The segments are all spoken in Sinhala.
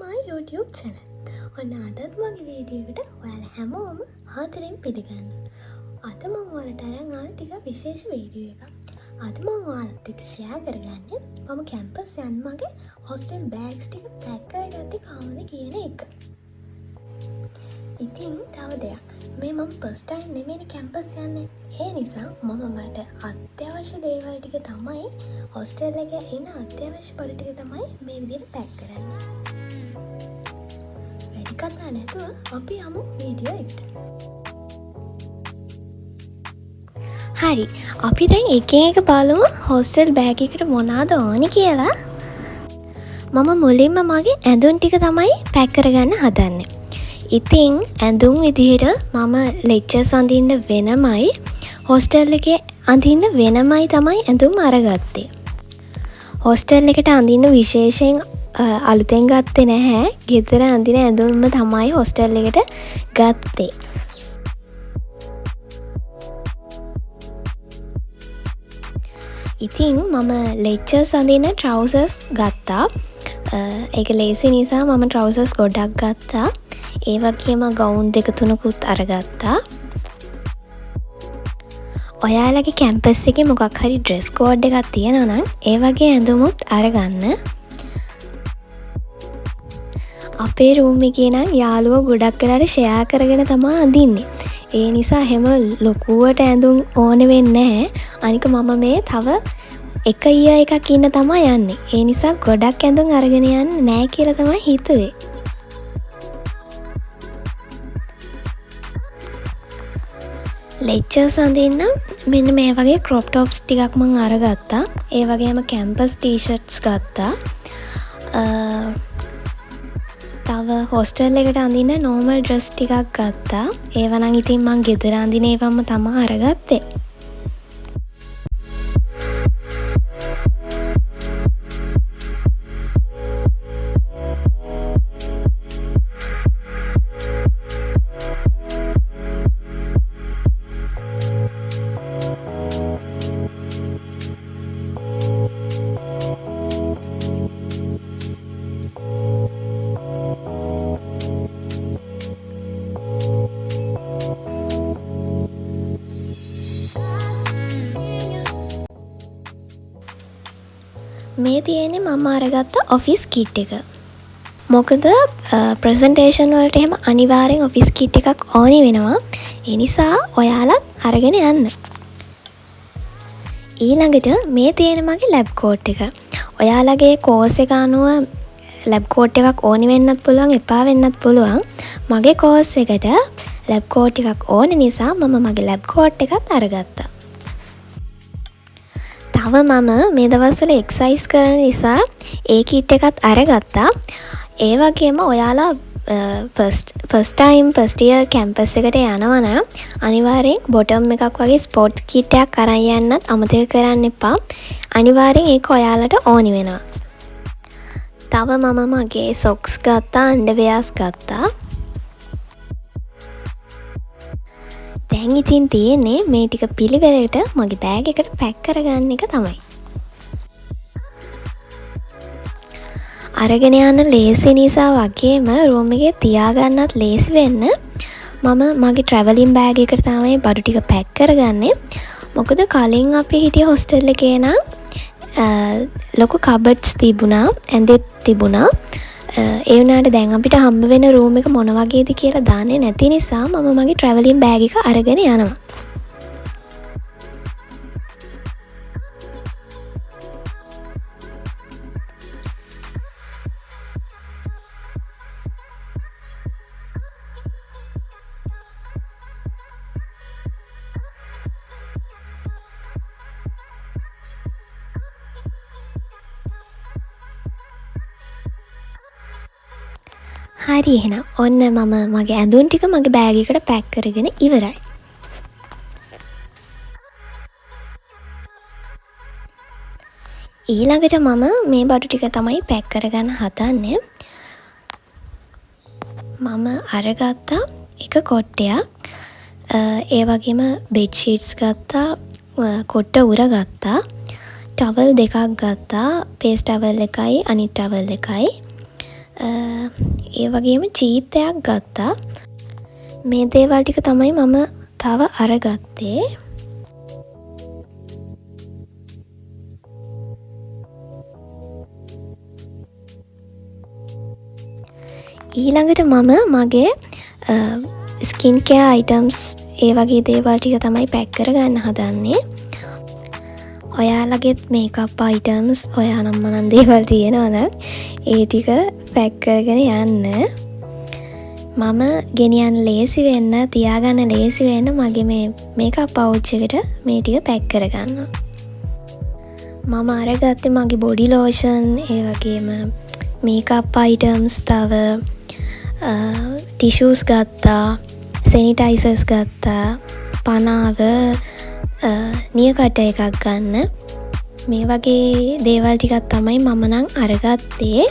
my YouTube channel. ඔන්න අදත් මගේ වීඩියෝ එකට ඔයාලා හැමෝම ආදරෙන් පිළිගන්න. අද මම ඔයාලට අරන් ආව ටිකක් විශේෂ වීඩියෝ එකක්. අද මම ඔයාලත් එක්ක ෂෙයා කරගන්නේ මම කැම්පස් යන්න මගේ හොස්ටල් බෑග්ස් ටික පැක් කරගත්තේ කොහොමද කියන එක. ඉතින් තව දෙයක්. මේ මම ෆස්ට් ටයිම් නෙමෙයි කැම්පස් යන්නේ. ඒ නිසා මට අත්‍යවශ්‍ය දේවල් ටික තමයි හොස්ටල් එකේ ඉන්න අත්‍යවශ්‍ය පොඩි ටික තමයි මේ විදිහට පැක් කරන්නේ. වැඩි කතා නැතුව අපි යමු වීඩියෝ එකට. හරි, අපි දැන් එකින් එක බලමු හොස්ටල් බෑග් එකට මොනවද ඕනි කියලා. මම මුලින්ම මගේ ඇඳුම් ටික තමයි පැක් කරගන්න හදන්නේ. ඉතින් ඇඳුම් විදිහට මම ලෙක්චර්ස් අඳින්න වෙනමයි හොස්ටල් එකේ අඳින්න වෙනමයි තමයි ඇඳුම් අරගත්තේ. හොස්ටල් එකට අඳින්න විශේෂයෙන් අලුතෙන් ගත්තේ නැහැ. ගෙදර අඳින ඇඳුම්ම තමයි හොස්ටල් එකට ගත්තේ. ඉතින් මම ලෙක්චර්ස් අඳින ට්‍රවුසර්ස් ගත්තා. ඒක ලේසි නිසා මම ට්‍රවුසර්ස් ගොඩක් ගත්තා. ඒ වගේම ගවුන් 2-3කුත් අරගත්තා. ඔයාලගේ කැම්පස් එකේ මොකක් හරි ඩ්‍රෙස් කෝඩ් එකක් තියෙනවා නම් ඒ වගේ ඇඳුමුත් අරගන්න. අපේ රූම් එකේ නම් යාළුවෝ ගොඩක් වෙලාට ෂෙයා කරගෙන තමයි අඳින්නේ. ඒ නිසා හැම ලොකුවට ඇඳුම් ඕන වෙන්නේ නැහැ. අනික මම මේ තව එක ඊයා එකක් ඉන්න තමයි යන්නේ. ඒ නිසා ගොඩක් ඇඳුම් අරගෙන යන්නේ නැහැ කියලා තමයි හිතුවේ. ලෙක්චර්ස් අඳින්න මෙන්න මේ වගේ ක්‍රොප් ටොප්ස් ටිකක් මම අරගත්තා. ඒ වගේම කැම්පස් ටී-ෂර්ට්ස් ගත්තා. තව හොස්ටල් එකට අඳින්න නෝමල් ඩ්‍රෙස් ටිකක් ගත්තා. ඒවා නම් ඉතින් මම ගෙදර අඳින ඒවම තමයි අරගත්තේ. මේ තියෙන්නේ මම අරගත්ත ඔෆිස් කිට් එක. මොකද ප්‍රසන්ටේෂන් වලට එහෙම අනිවාර්යෙන් ඔෆිස් කිට් එකක් ඕනි වෙනවා. ඒ නිසා ඔයාලත් අරගෙන යන්න. ඊළඟට මේ තියෙන මගේ ලැබ් කෝට් එක. ඔයාලගේ කෝස් එක අනුව ලැබ් කෝට් එකක් ඕනි වෙන්නත් පුළුවන්, එපා වෙන්නත් පුළුවන්. මගේ කෝස් එකට ලැබ් කෝට් එකක් ඕන නිසා මම මගේ ලැබ් කෝට් එකත් අරගත්තා. තව මම මේ දවස්වල එක්සයිස් කරන නිසා ඒ කිට් එකත් අරගත්තා. ඒ වගේම ඔයාලා ෆස්ට් ඉයර් කැම්පස් එකට යනවා නම් අනිවාර්යෙන් බොටම් එකක් වගේ ස්පෝර්ට්ස් කිට් එකක් අරන් යන්නත් අමතක කරන්න එපා. අනිවාර්යෙන් ඒක ඔයාලට ඕනි වෙනවා. තව මම මගේ සොක්ස් ගත්තා, අන්ඩර්වෙයර්ස් ගත්තා. දැන් ඉතින් තියෙන්නේ මේ ටික පිළිවෙලට මගේ බෑග් එකට පැක් කරගන්න එක තමයි. අරගෙන යන්න ලේසි නිසා වගේම රූම් එකේ තියාගන්නත් ලේසි වෙන්න මම මගේ ට්‍රැවලින් බෑග් එකට තමයි බඩු ටික පැක් කරගන්නේ. මොකද කලින් අපි හිටිය හොස්ටල් එකේ නම් ලොකු කබඩ්ස් තිබුණා, ඇඳෙත් තිබුණා. ඒ වුණාට දැන් අපිට හම්බ වෙන රූම් එක මොන වගේද කියලා දන්නේ නැති නිසා මම මගේ ට්‍රැවලින් බෑග් එක අරගෙන යනවා. හරි, එහෙනම් ඔන්න මම මගේ ඇඳුම් ටික මගේ බෑග් එකට පැක් කරගෙන ඉවරයි. ඊළඟට මම මේ බඩු ටික තමයි පැක් කරගන්න හදන්නේ. මම අරගත්තා එක කොට්ටයක්. ඒ වගේම බෙඩ් ෂීට්ස් ගත්තා, කොට්ට උර ගත්තා, ටවල් දෙකක් ගත්තා. පේස් ටවල් එකයි අනිත් ටවල් එකයි. ඒ වගේම චීත්තයක් ගත්තා. මේ දේවල් ටික තමයි මම තව අරගත්තේ. ඊළඟට මම මගේ ස්කින් කෙයා අයිටම්ස් ඒ වගේ දේවල් ටික තමයි පැක් කරගන්න හදන්නේ. ඔයාලගෙත් මේකප් අයිටම්ස් ඔයා නම් මනම් දේවල් තියෙනවා නම් ඒ ටික පැක් කරගෙන යන්න. මම ගෙනියන්න ලේසි වෙන්න, තියාගන්න ලේසි වෙන්න මගේ මේ මේකප් පවුච් එකට මේ ටික පැක් කරගන්නවා. මම අරගත්තේ මගේ බොඩි ලෝෂන්, ඒ වගේම මේකප් අයිටම්ස්, තව ටිෂූස් ගත්තා, සැනිටයිසර්ස් ගත්තා, පනාව, නියකට එකක් ගන්න. මේ වගේ දේවල් ටිකක් තමයි මම නම් අරගත්තේ.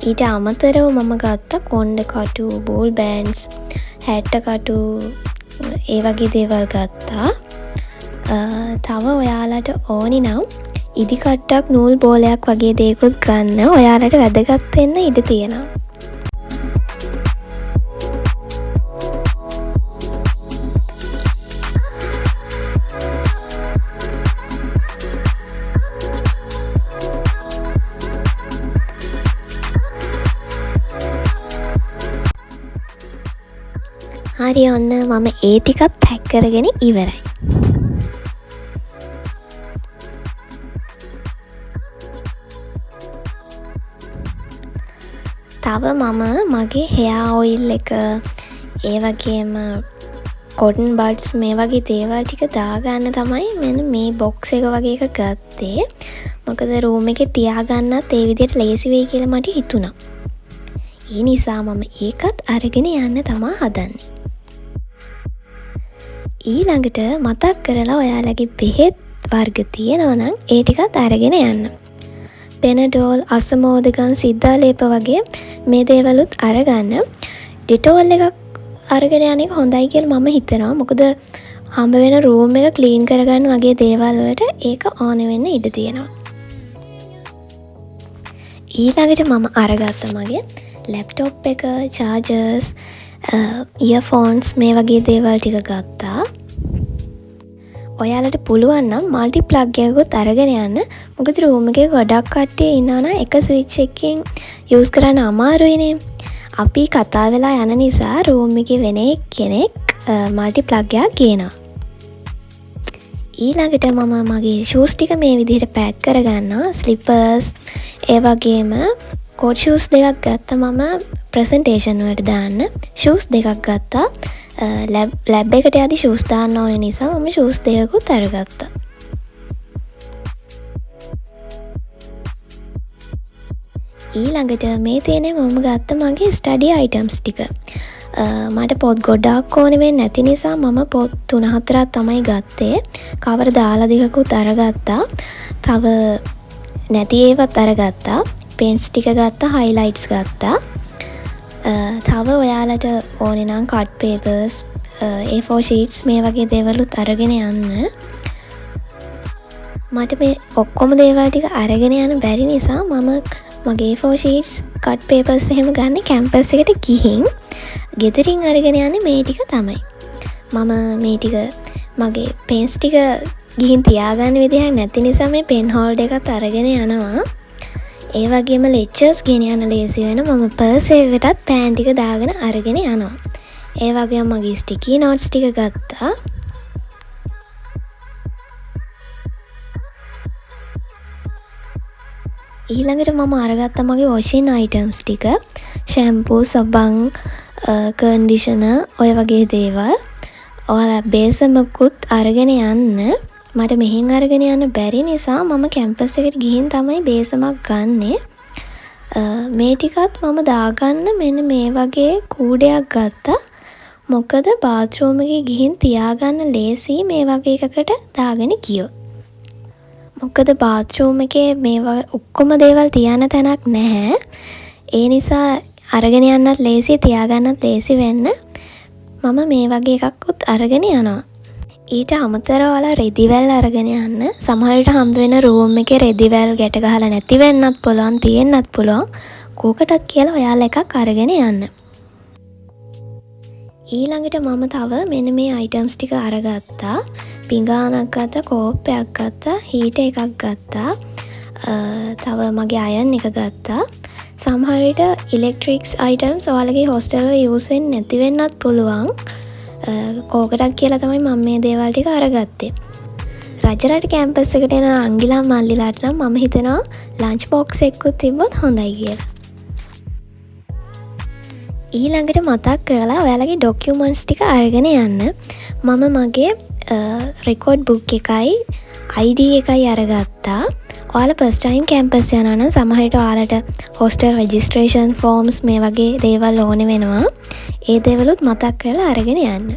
ඊට අමතරව මම ගත්ත කොණ්ඩ කටු, බෝල් බෑන්ඩ්ස්, හැට්ට කටු, ඒ වගේ දේවල් ගත්තා. තව ඔයාලට ඕනි නම් ඉදි කට්ටක්, නූල් බෝලයක් වගේ දේකුත් ගන්න. ඔයාලට වැදගත් වෙන්න ඉඩ තියෙනවා. හරි, ඔන්න මම ඒ ටිකත් පැක් කරගෙන ඉවරයි. තව මම මගේ හෙයා ඔයිල් එක, ඒ වගේම කොටන් බඩ්ස්, මේ වගේ දේවල් ටික දාගන්න තමයි මෙන්න මේ බොක්ස් එක වගේ එක ගත්තේ. මොකද රූම් එකේ තියාගන්නත් ඒ විදිහට ලේසි වෙයි කියලා මට හිතුණා. ඒ නිසා මම ඒකත් අරගෙන යන්න තමයි හදන්නේ. ඊළඟට මතක් කරලා ඔයාලගේ බෙහෙත් වර්ග තියෙනවා නම් ඒ ටිකත් අරගෙන යන්න. පෙනඩෝල්, අසමෝදගන්, සිද්ධාලේප වගේ මේ දේවලුත් අරගන්න. ඩිටෝල් එකක් අරගෙන යන එක හොඳයි කියලා මම හිතනවා. මොකද හම්බ වෙන රූම් එක ක්ලීන් කරගන්න වගේ දේවල් වලට ඒක ඕන වෙන්න ඉඩ තියෙනවා. ඊළඟට මම අරගත්ත මගේ ලැප්ටොප් එක, චාර්ජර්ස්, ඉයර්ෆෝන්ස්, මේ වගේ දේවල් ටික ගත්තා. ඔයාලට පුළුවන් නම් මල්ටි ප්ලග් එකකුත් අරගෙන යන්න. මොකද රූම් එකේ ගොඩක් කට්ටිය ඉන්නවා නම් එක ස්විච් එකකින් යූස් කරන්න අමාරුයිනේ. අපි කතා වෙලා යන නිසා රූම් එකේ වෙන කෙනෙක් මල්ටි ප්ලග් එකක් ගේනවා. ඊළඟට මම මගේ ෂූස් ටික මේ විදිහට පැක් කරගන්නවා. ස්ලිපර්ස්, ඒ වගේම කෝට් ෂූස් දෙකක් ගත්තා මම ප්‍රසන්ටේෂන් වලට දාන්න. ෂූස් දෙකක් ගත්තා. ලැබ් එකට යද්දි ෂූස් දාන්න ඕන නිසා මම ෂූස් දෙකකුත් අරගත්තා. ඊළඟට මේ තියෙන්නේ මම ගත්ත මගේ ස්ටඩි අයිටම්ස් ටික. මට පොත් ගොඩාක් ඕන වෙන්නේ නැති නිසා මම පොත් 3-4ක් තමයි ගත්තේ. කවර දාලා දෙකකුත් අරගත්තා. තව නැති ඒවත් අරගත්තා. පෙන්ස් ටික ගත්තා, හයිලයිට්ස් ගත්තා. තව ඔයාලට ඕනේ නම් කට් පේපර්ස්, A4 ෂීට්ස්, මේ වගේ දේවලුත් අරගෙන යන්න. මට මේ ඔක්කොම දේවල් ටික අරගෙන යන්න බැරි නිසා මම මගේ A4 ෂීට්ස්, කට් පේපර්ස් එහෙම ගන්න කැම්පස් එකට ගිහින් ගෙදරින් අරගෙන යන්නේ මේ ටික තමයි. මම මේ ටික මගේ පෙන්ස් ටික ගිහින් තියාගන්න විදිහක් නැති නිසා මේ පෙන් හෝල්ඩර් එකත් අරගෙන යනවා. ඒ වගේම ලෙක්චර්ස් ගෙනියන්න ලේසි වෙන මම පර්ස් එකකටත් පෑන් ටික දාගෙන අරගෙන යනවා. ඒ වගේම මගේ ස්ටිකි නෝට්ස් ටික ගත්තා. ඊළඟට මම අරගත්තා මගේ වොෂින් අයිටම්ස් ටික. ෂැම්පූ, සබන්, කන්ඩිෂනර්, ඔය වගේ දේවල්. ඔයාලා බේසමකුත් අරගෙන යන්න. මට මෙහෙන් අරගෙන යන්න බැරි නිසා මම කැම්පස් එකට ගිහින් තමයි බේසමක් ගන්නෙ. මේ ටිකත් මම දාගන්න මෙන්න මේ වගේ කූඩයක් ගත්තා. මොකද බාත්රූම් එකේ ගිහින් තියාගන්න ලේසි මේ වගේ එකකට දාගෙන ගියොත්. මොකද බාත්රූම් එකේ මේ වගේ ඔක්කොම දේවල් තියන්න තැනක් නැහැ. ඒ නිසා අරගෙන යන්නත් ලේසි, තියාගන්නත් ලේසි වෙන්න මම මේ වගේ එකකුත් අරගෙන යනවා. ඊට අමතරව ඔයාලා රෙදිවැල් අරගෙන යන්න. සමහර විට හම්බ වෙන රූම් එකේ රෙදිවැල් ගැට ගහලා නැති වෙන්නත් පුළුවන්, තියෙන්නත් පුළුවන්. කෝකටත් කියලා ඔයාලා එකක් අරගෙන යන්න. ඊළඟට මම තව මෙන්න මේ අයිටම්ස් ටික අරගත්තා. පිඟානක් ගත්තා, කෝප්පයක් ගත්තා, හීටර් එකක් ගත්තා. තව මගේ අයන් එක ගත්තා. සමහර විට ඉලෙක්ට්‍රික්ස් අයිටම්ස් ඔයාලගේ හොස්ටල් වල යූස් වෙන්නේ නැති වෙන්නත් පුළුවන්. කෝකටත් කියලා තමයි මම මේ දේවල් ටික අරගත්තේ. රජරට කැම්පස් එකට එන අංගිලා මල්ලිලාට නම් මම හිතනවා ලන්ච් බොක්ස් එකකුත් තිබ්බොත් හොඳයි කියලා. ඊළඟට මතක් කරලා ඔයාලගේ ඩොකියුමන්ට්ස් ටික අරගෙන යන්න. මම මගේ රෙකෝඩ් බුක් එකයි ID එකයි අරගත්තා. ඔයාලා ෆස්ට් ටයිම් කැම්පස් යනවා නම් සමහර විට ඔයාලට හොස්ටල් රෙජිස්ට්‍රේෂන් ෆෝම්ස් මේ වගේ දේවල් ඕන වෙනවා. ඒ දේවලුත් මතක් කරලා අරගෙන යන්න.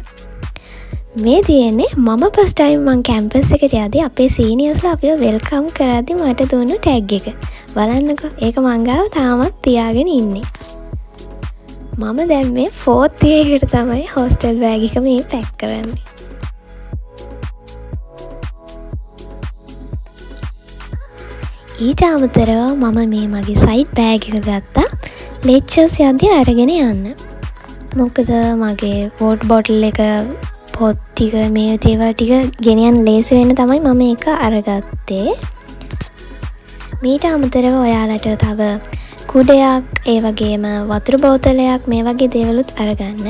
මේ තියෙන්නේ මම ෆස්ට් ටයිම් මං කැම්පස් එකට යද්දී අපේ සීනියර්ස්ලා අපිව වෙල්කම් කරද්දී මට දුන්නු ටැග් එක. බලන්නකෝ. ඒක මං ගාව තාමත් තියාගෙන ඉන්නේ. මම දැන් මේ 4th year එකට තමයි හොස්ටල් බෑග් එක මේ පැක් කරන්නේ. ඊට අමතරව මම මේ මගේ සයිඩ් බෑග් එක ගත්තා. ලෙක්චර්ස් යද්දී අරගෙන යන්න. මොකද මගේ වෝටර් බොටල් එක පොත් ටික මේ දේවල් ටික ගෙනියන්න ලේසි වෙන්න තමයි මම ඒක අරගත්තේ. මීට අමතරව ඔයාලට තව කුඩයක් ඒ වගේම වතුර බෝතලයක් මේ වගේ දේවලුත් අරගන්න.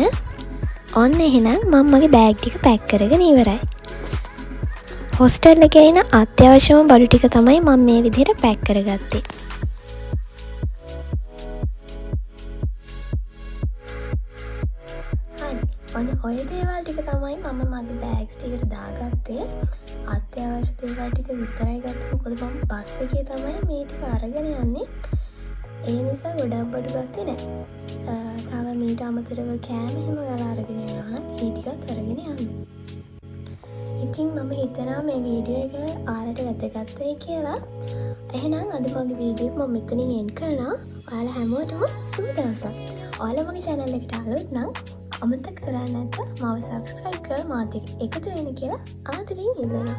ඔන්න එහෙනම් මම මගේ බෑග් ටික පැක් කරගෙන ඉවරයි. හොස්ටල් එකේ ඉන්න අත්‍යවශ්‍යම බඩු ටික තමයි මම මේ විදිහට පැක් කරගත්තේ. ඔන්න ඔය දේවල් ටික තමයි මම මගේ බෑග්ස් ටිකට දාගත්තේ. අත්‍යවශ්‍ය දේවල් ටික විතරයි ගත්තේ. මොකද මම බස් එකේ තමයි මේ ටික අරගෙන යන්නේ. ඒ නිසා ගොඩක් බඩු ගත්තේ නැහැ. තව මීට අමතරව කෑම එහෙම ගාලා අරගෙන යනවා නම් මේ ටිකත් අරගෙන යන්න. ඉතින් මම හිතනවා මේ වීඩියෝ එක ඔයාලට වැදගත් වෙයි කියලා. එහෙනම් අද මගේ වීඩියෝ එක මම මෙතනින් එන්ඩ් කරනවා. ඔයාලා හැමෝටම සුබ දවසක්. ඔයාලා මගේ channel එකට අලුත් නම් අමතක කරන්නේ නැත්නම් මාව subscribe කරලා මාත් එක්ක එකතු වෙන්න කියලා ආදරෙන් ඉල්ලනවා.